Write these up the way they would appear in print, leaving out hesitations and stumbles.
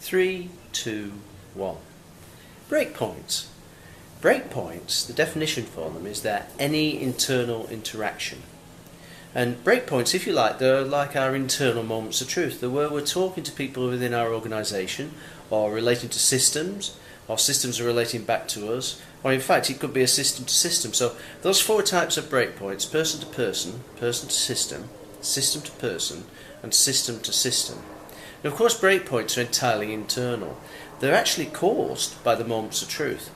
3, 2, 1. Breakpoints. Breakpoints, the definition for them is that any internal interaction. And breakpoints, if you like, they're like our internal moments of truth. They're where we're talking to people within our organisation, or relating to systems, or systems are relating back to us, or in fact it could be a system to system. So those 4 types of breakpoints: person to person, person to system, system to person, and system to system. Now, of course, breakpoints are entirely internal. They're actually caused by the moments of truth.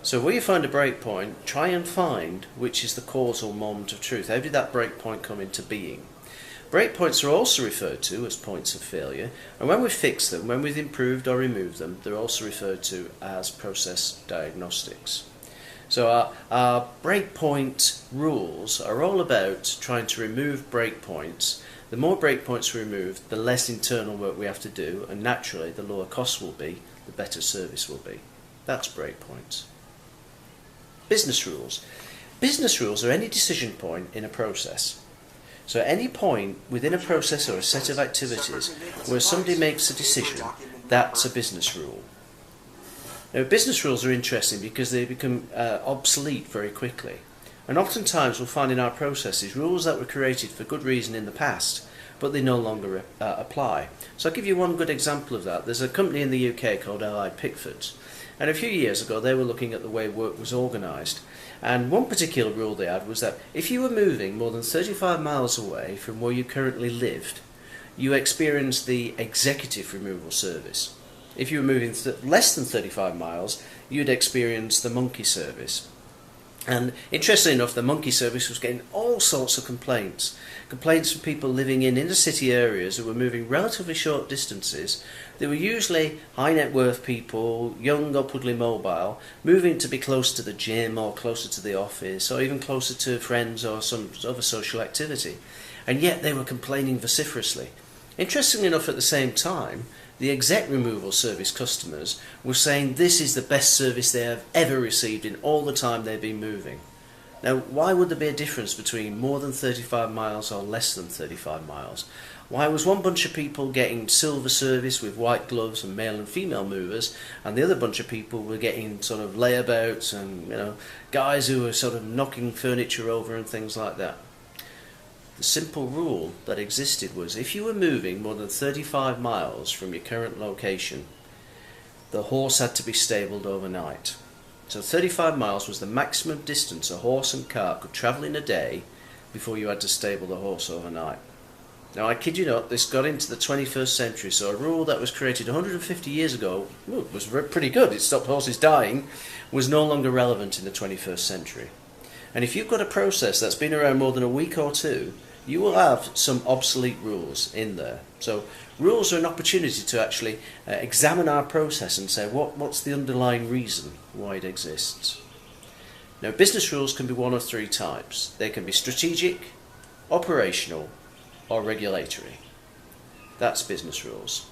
So where you find a breakpoint, try and find which is the causal moment of truth. How did that breakpoint come into being? Breakpoints are also referred to as points of failure, and when we fix them, when we've improved or removed them, they're also referred to as process diagnostics. So our breakpoint rules are all about trying to remove breakpoints. The more breakpoints we remove, the less internal work we have to do, and naturally the lower costs will be, the better service will be. That's breakpoints. Business rules. Business rules are any decision point in a process. So at any point within a process or a set of activities where somebody makes a decision, that's a business rule. Now, business rules are interesting because they become obsolete very quickly. And oftentimes we'll find in our processes rules that were created for good reason in the past, but they no longer apply. So I'll give you one good example of that. There's a company in the UK called Allied Pickfords, and a few years ago they were looking at the way work was organised. And one particular rule they had was that if you were moving more than 35 miles away from where you currently lived, you experienced the executive removal service. If you were moving less than 35 miles, you'd experience the monkey service. And interestingly enough, the monkey service was getting all sorts of complaints. Complaints from people living in inner city areas who were moving relatively short distances. They were usually high net worth people, young, upwardly mobile, moving to be close to the gym or closer to the office or even closer to friends or some other social activity. And yet they were complaining vociferously. Interestingly enough, at the same time, the exec removal service customers were saying this is the best service they have ever received in all the time they've been moving. Now, why would there be a difference between more than 35 miles or less than 35 miles? Why was one bunch of people getting silver service with white gloves and male and female movers, and the other bunch of people were getting sort of layabouts and guys who were sort of knocking furniture over and things like that? The simple rule that existed was if you were moving more than 35 miles from your current location, the horse had to be stabled overnight. So 35 miles was the maximum distance a horse and cart could travel in a day before you had to stable the horse overnight. Now, I kid you not, this got into the 21st century, so a rule that was created 150 years ago was pretty good. It stopped horses dying, was no longer relevant in the 21st century. And if you've got a process that's been around more than a week or two, you will have some obsolete rules in there. So rules are an opportunity to actually examine our process and say what's the underlying reason why it exists. Now, business rules can be one of 3 types. They can be strategic, operational, or regulatory. That's business rules.